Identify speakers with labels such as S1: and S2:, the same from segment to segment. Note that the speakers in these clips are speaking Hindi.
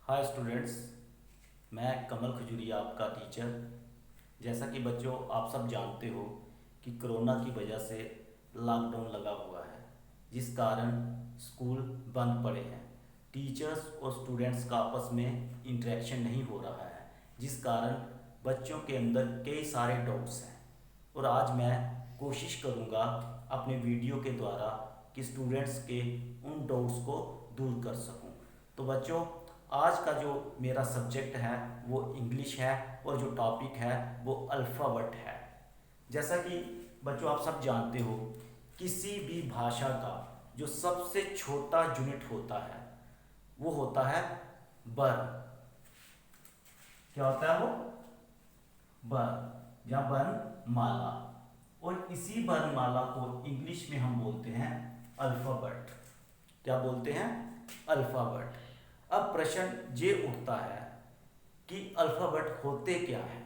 S1: Hi students. मैं कमल खजूरिया आपका टीचर। जैसा कि बच्चों आप सब जानते हो कि कोरोना की वजह से लॉकडाउन लगा हुआ है, जिस कारण स्कूल बंद पड़े हैं। टीचर्स और स्टूडेंट्स का आपस में इंटरेक्शन नहीं हो रहा है, जिस कारण बच्चों के अंदर कई सारे डाउट्स हैं। और आज मैं कोशिश करूँगा अपने वीडियो के द्वारा कि स्टूडेंट्स के उन डाउट्स को दूर कर सकूँ। तो बच्चों, आज का जो मेरा सब्जेक्ट है वो इंग्लिश है और जो टॉपिक है वो अल्फ़ाबेट है। जैसा कि बच्चों आप सब जानते हो, किसी भी भाषा का जो सबसे छोटा यूनिट होता है वो होता है वर्ण। क्या होता है वो? वर्ण या वर्णमाला। और इसी वर्णमाला को इंग्लिश में हम बोलते हैं अल्फ़ाबेट। क्या बोलते हैं? अल्फ़ाबेट। अब प्रश्न ये उठता है कि अल्फ़ाबेट होते क्या है,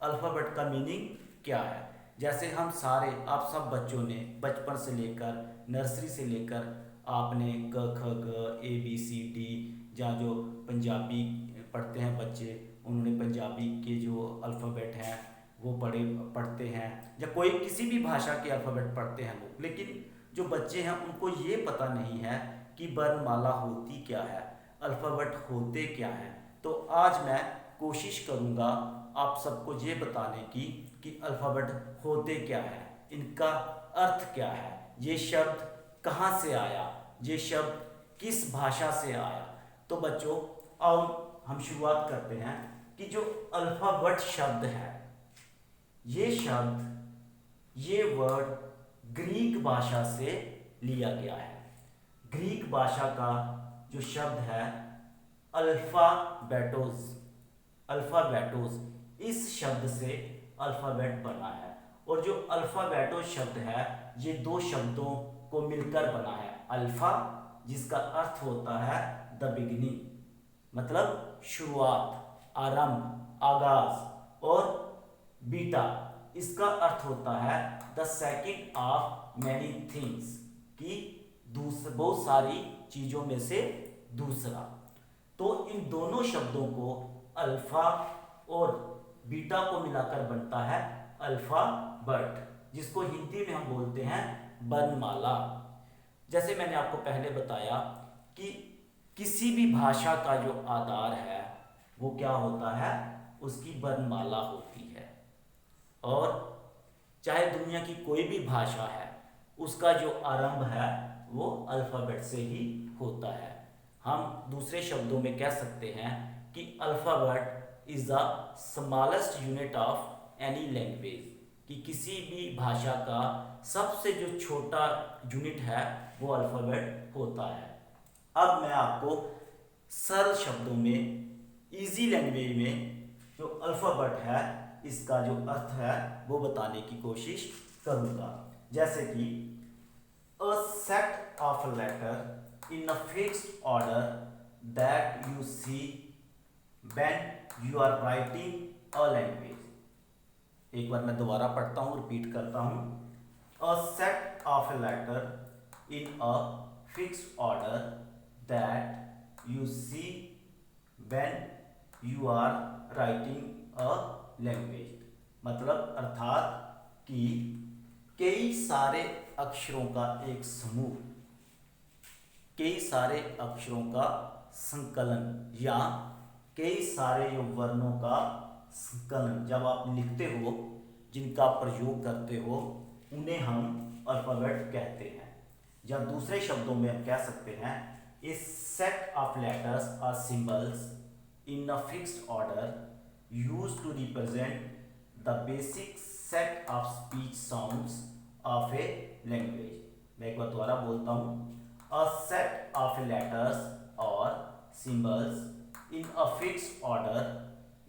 S1: अल्फ़ाबेट का मीनिंग क्या है। जैसे हम सारे आप सब बच्चों ने बचपन से लेकर नर्सरी से लेकर आपने क ख ग ए बी सी डी, या जो पंजाबी पढ़ते हैं बच्चे उन्होंने पंजाबी के जो अल्फ़ाबेट हैं वो पढ़ते हैं, या कोई किसी भी भाषा के अल्फ़ाबेट पढ़ते हैं लोग। लेकिन जो बच्चे हैं उनको ये पता नहीं है कि वर्णमाला होती क्या है, अल्फ़ाबेट होते क्या हैं। तो आज मैं कोशिश करूँगा आप सबको ये बताने की कि अल्फ़ाबेट होते क्या है, इनका अर्थ क्या है, ये शब्द कहाँ से आया, ये शब्द किस भाषा से आया। तो बच्चों आओ हम शुरुआत करते हैं कि जो अल्फ़ाबेट शब्द है, ये शब्द, ये वर्ड ग्रीक भाषा से लिया गया है। ग्रीक भाषा का जो शब्द है अल्फ़ाबेटोस, अल्फ़ाबेटोस, इस शब्द से अल्फ़ाबेट बना है। और जो अल्फ़ाबेटोस शब्द है ये दो शब्दों को मिलकर बना है। अल्फ़ा जिसका अर्थ होता है द बिगिनिंग, मतलब शुरुआत, आरंभ, आगाज, और बीटा इसका अर्थ होता है the second of many things, कि बहुत सारी चीज़ों में से दूसरा। तो इन दोनों शब्दों को अल्फा और बीटा को मिलाकर बनता है अल्फाबेट, जिसको हिंदी में हम बोलते हैं वर्णमाला। जैसे मैंने आपको पहले बताया कि किसी भी भाषा का जो आधार है वो क्या होता है, उसकी वर्णमाला होती है। और चाहे दुनिया की कोई भी भाषा है उसका जो आरंभ है वो अल्फ़ाबेट से ही होता है। हम दूसरे शब्दों में कह सकते हैं कि alphabet is the smallest unit of any language, कि किसी भी भाषा का सबसे जो छोटा यूनिट है वो अल्फ़ाबेट होता है। अब मैं आपको सरल शब्दों में, इजी लैंग्वेज में जो अल्फ़ाबेट है इसका जो अर्थ है वो बताने की कोशिश करूँगा। जैसे कि a set of letter in a fixed order that you see when you are writing a language। एक बार मैं दोबारा पढ़ता हूँ, रिपीट करता हूँ। a set of letter in a fixed order that you see when you are writing a language। मतलब अर्थात कि कई सारे अक्षरों का एक समूह, कई सारे अक्षरों का संकलन, या कई सारे जो वर्णों का संकलन जब आप लिखते हो, जिनका प्रयोग करते हो, उन्हें हम अल्फ़ाबेट कहते हैं। या दूसरे शब्दों में हम कह सकते हैं ए सेट ऑफ लेटर्स और symbols in a fixed order used to represent the basic set of speech sounds of a language. मैं एक बार दोबारा बोलता हूँ। अ सेट ऑफ लेटर्स और symbols in a fixed order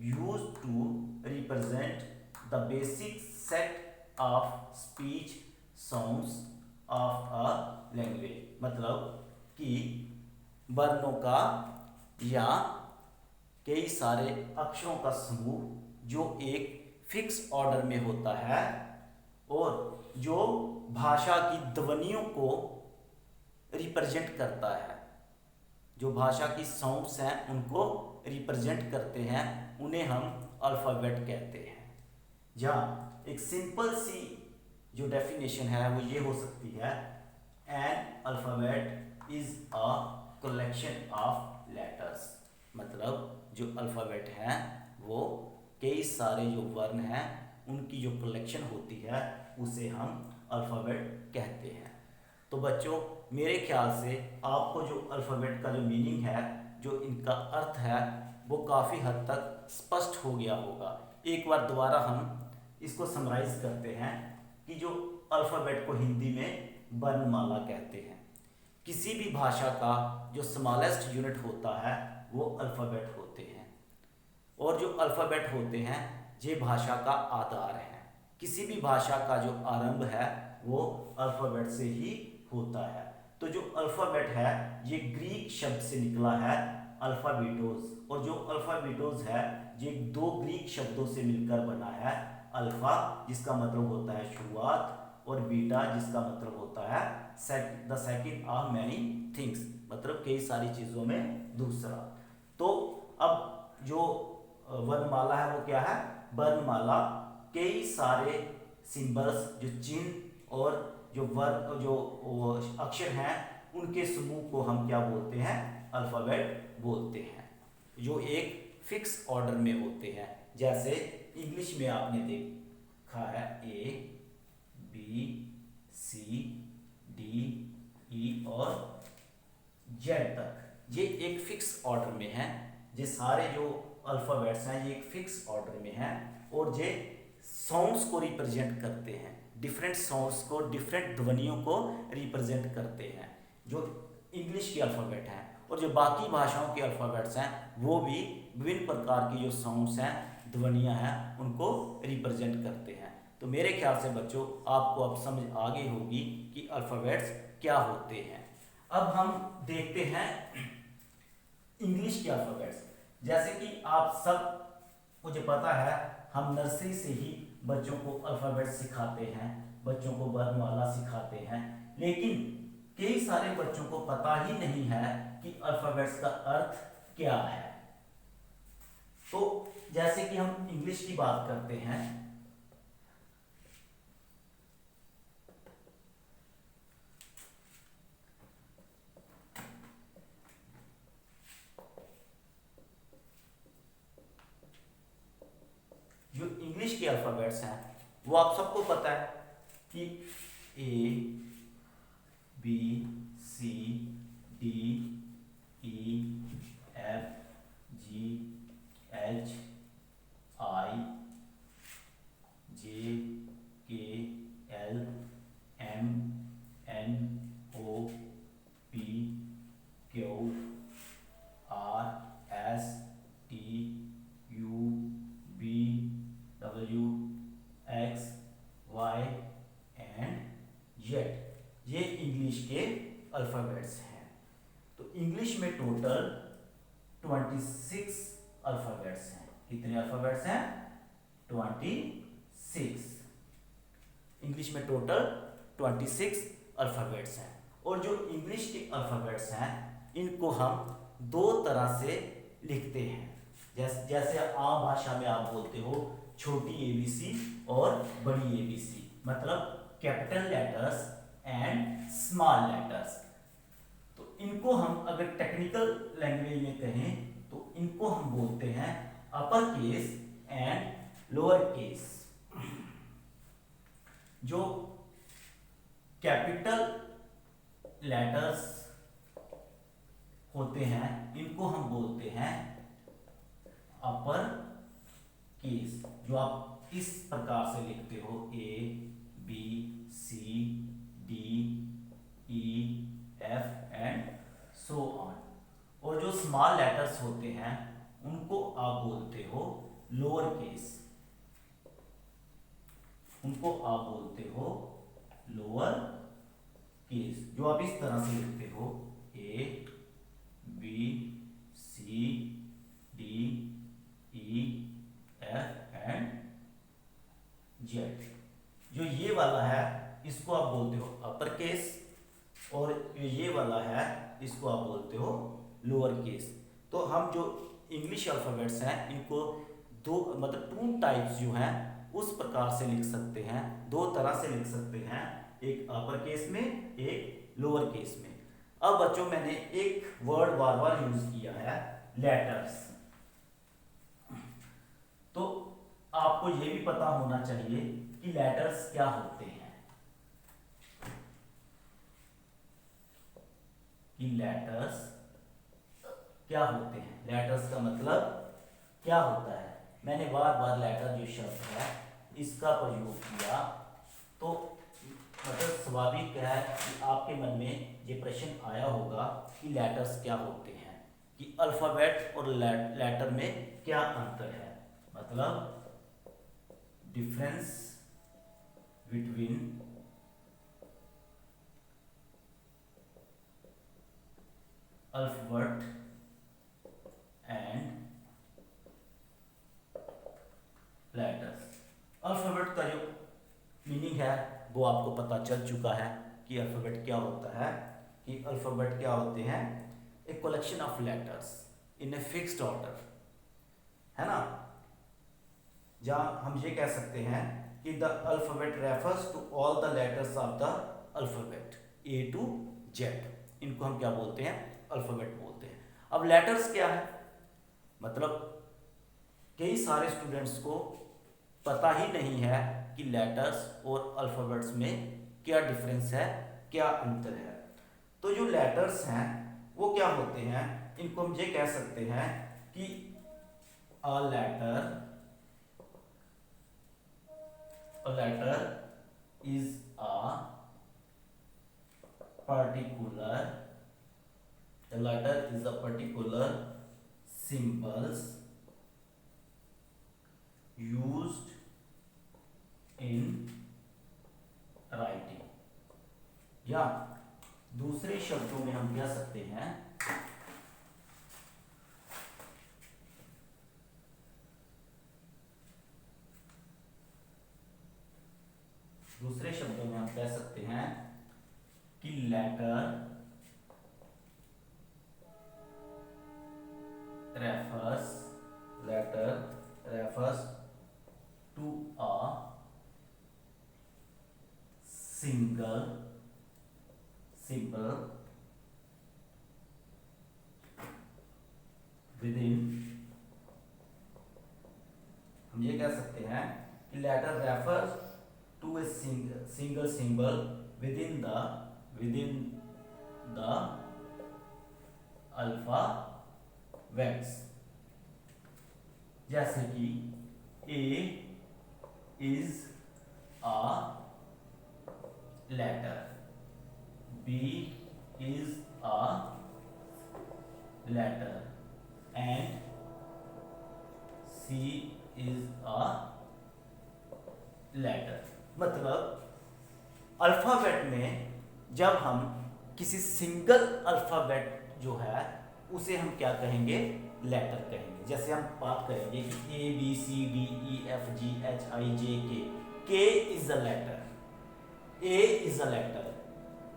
S1: used to represent the basic set of speech sounds of a language। मतलब कि वर्णों का या कई सारे अक्षरों का समूह जो एक फिक्स ऑर्डर में होता है और जो भाषा की ध्वनियों को रिप्रेजेंट करता है। जो भाषा की साउंड्स हैं उनको रिप्रेजेंट करते हैं, उन्हें हम अल्फ़ाबेट कहते हैं। जहाँ एक सिंपल सी जो डेफिनेशन है वो ये हो सकती है, N alphabet is a collection of letters. मतलब जो अल्फ़ाबेट हैं वो कई सारे जो वर्ण हैं उनकी जो कलेक्शन होती है उसे हम अल्फ़ाबेट कहते हैं। तो बच्चों, मेरे ख्याल से आपको जो अल्फ़ाबेट का जो मीनिंग है, जो इनका अर्थ है, वो काफ़ी हद तक स्पष्ट हो गया होगा। एक बार दोबारा हम इसको समराइज करते हैं कि जो अल्फ़ाबेट को हिंदी में वर्णमाला कहते हैं। किसी भी भाषा का जो स्मॉलेस्ट यूनिट होता है वो अल्फ़ाबेट होते हैं, और जो अल्फ़ाबेट होते हैं ये भाषा का आधार है। किसी भी भाषा का जो आरंभ है वो अल्फ़ाबेट से ही होता है। तो जो अल्फ़ाबेट है ये ग्रीक शब्द से निकला है, अल्फ़ाबेटोस, और जो अल्फ़ाबेटोस है ये दो ग्रीक शब्दों से मिलकर बना है। अल्फ़ा जिसका मतलब होता है शुरुआत, और बीटा जिसका मतलब होता है the second of many things, मतलब कई सारी चीज़ों में दूसरा। तो अब जो वर्णमाला है वो क्या है? वर्णमाला कई सारे सिंबल्स, जो चिन्ह और जो वर्ण जो अक्षर हैं उनके समूह को हम क्या बोलते हैं? अल्फ़ाबेट बोलते हैं, जो एक फिक्स ऑर्डर में होते हैं। जैसे इंग्लिश में आपने देखा है ए बी सी डी ई और जेड तक, ये एक फिक्स ऑर्डर में है। ये सारे जो अल्फ़ाबेट्स हैं ये एक फिक्स ऑर्डर में हैं, और ये साउंड्स को रिप्रेजेंट करते हैं, डिफरेंट साउंड्स को, डिफरेंट ध्वनियों को रिप्रेजेंट करते हैं, जो इंग्लिश के अल्फ़ाबेट हैं। और जो बाकी भाषाओं के अल्फ़ाबेट्स हैं वो भी विभिन्न प्रकार की जो साउंड्स हैं, ध्वनियाँ हैं, उनको रिप्रेजेंट करते हैं। तो मेरे ख्याल से बच्चों आपको अब समझ आ गई होगी कि अल्फ़ाबेट्स क्या होते हैं। अब हम देखते हैं इंग्लिश के अल्फ़ाबेट्स। जैसे कि आप सब, मुझे पता है, हम नर्सरी से ही बच्चों को अल्फ़ाबेट सिखाते हैं, बच्चों को वर्णमाला सिखाते हैं, लेकिन कई सारे बच्चों को पता ही नहीं है कि अल्फ़ाबेट्स का अर्थ क्या है। तो जैसे कि हम इंग्लिश की बात करते हैं, जो इंग्लिश के अल्फ़ाबेट्स हैं वो आप सबको पता है कि A B C D E F G H I J K L M N O P Q R S T U B W X Y and Z, ये इंग्लिश के अल्फ़ाबेट्स हैं। तो इंग्लिश में टोटल 26 अल्फ़ाबेट्स हैं। कितने अल्फ़ाबेट्स हैं? 26। इंग्लिश में टोटल 26 अल्फ़ाबेट्स हैं। और जो इंग्लिश के अल्फ़ाबेट्स हैं इनको हम दो तरह से लिखते हैं। जैसे आम भाषा में आप बोलते हो छोटी ABC और बड़ी ABC, मतलब capital letters and small letters. तो इनको हम अगर टेक्निकल लैंग्वेज में कहें तो इनको हम बोलते हैं upper case and lower case. जो कैपिटल लेटर्स होते हैं इनको हम बोलते हैं अपर केस, जो आप इस प्रकार से लिखते हो A B C D E F and so on. और जो स्मॉल लेटर्स होते हैं उनको आप बोलते हो लोअर केस, उनको आप बोलते हो लोअर केस, जो आप इस तरह से लिखते हो A B C D E F and Z. जो ये वाला है इसको आप बोलते हो अपर केस, और ये वाला है इसको आप बोलते हो लोअर केस। तो हम जो इंग्लिश अल्फ़ाबेट्स हैं इनको दो मतलब टू टाइप्स जो हैं उस प्रकार से लिख सकते हैं, दो तरह से लिख सकते हैं, एक अपर केस में एक लोअर केस में। अब बच्चों मैंने एक वर्ड बार बार यूज किया है, लेटर्स। तो आपको यह भी पता होना चाहिए कि लेटर्स क्या होते हैं, कि लेटर्स क्या होते हैं, लेटर्स का मतलब क्या होता है। मैंने बार बार लेटर जो शब्द है इसका प्रयोग किया, तो मतलब स्वाभाविक है कि आपके मन में ये प्रश्न आया होगा कि लेटर्स क्या होते हैं, कि अल्फ़ाबेट और लेटर में क्या अंतर है, मतलब difference between alphabet and letters. Alphabet का जो मीनिंग है वो आपको पता चल चुका है कि अल्फ़ाबेट क्या होता है, कि अल्फ़ाबेट क्या होते हैं, a collection of letters in a fixed order, है ना। जहाँ हम ये कह सकते हैं कि the alphabet refers to all the letters of the alphabet A to Z, इनको हम क्या बोलते हैं, अल्फ़ाबेट बोलते हैं। अब लेटर्स क्या है, मतलब कई सारे स्टूडेंट्स को पता ही नहीं है कि लेटर्स और अल्फ़ाबेट्स में क्या डिफरेंस है, क्या अंतर है। तो जो लेटर्स हैं वो क्या होते हैं, इनको हम ये कह सकते हैं कि a letter is a particular a letter is a particular symbols used in writing, या दूसरे शब्दों में हम कह सकते हैं कि letter refers to a single symbol within, हम ये कह सकते हैं कि letter refers to a single symbol within the alphabets, जैसे कि A is a letter, B is a letter and C is a letter. मतलब अल्फाबेट में जब हम किसी सिंगल अल्फाबेट जो है उसे हम क्या कहेंगे, लेटर कहेंगे। जैसे हम बात करेंगे कि A B C D E F G H I J K is a letter, A is a letter,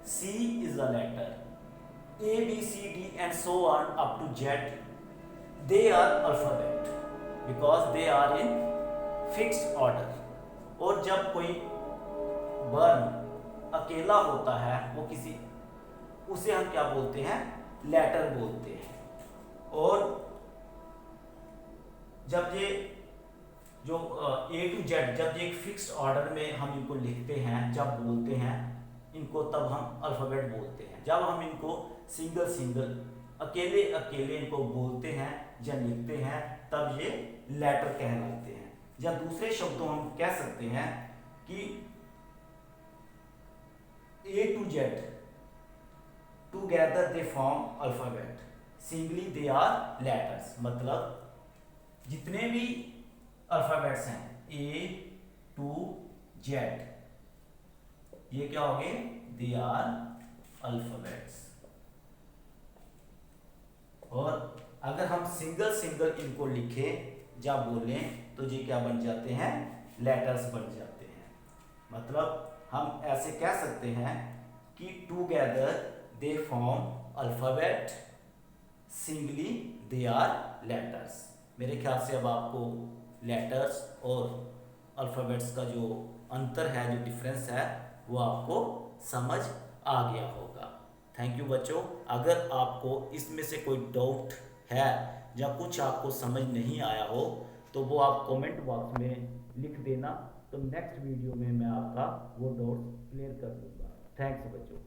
S1: C is a letter, A B C D and so on up to Z, they are alphabet because they are in fixed order. और जब कोई वर्ण अकेला होता है वो किसी, उसे हम क्या बोलते हैं, लेटर बोलते हैं। और जब ये जो ए टू जेड, जब ये एक फिक्स्ड ऑर्डर में हम इनको लिखते हैं, जब बोलते हैं इनको, तब हम अल्फ़ाबेट बोलते हैं। जब हम इनको सिंगल सिंगल अकेले अकेले इनको बोलते हैं या लिखते हैं तब ये लेटर कहलाते हैं। या दूसरे शब्दों हम कह सकते हैं कि A to Z together they form alphabet, singly they are letters. मतलब जितने भी अल्फाबेट्स हैं ए टू जेड, ये क्या हो गए, दे आर अल्फाबेट्स। और अगर हम सिंगल सिंगल इनको लिखें या बोलें तो ये क्या बन जाते हैं, लेटर्स बन जाते हैं। मतलब हम ऐसे कह सकते हैं कि together they form alphabet singly they are letters. मेरे ख्याल से अब आपको लेटर्स और अल्फ़ाबेट्स का जो अंतर है, जो डिफरेंस है, वो आपको समझ आ गया होगा। थैंक यू बच्चों। अगर आपको इसमें से कोई डाउट है या कुछ आपको समझ नहीं आया हो तो वो आप कमेंट बॉक्स में लिख देना, तो नेक्स्ट वीडियो में मैं आपका वो डाउट्स क्लियर कर दूंगा। थैंक्स बच्चों।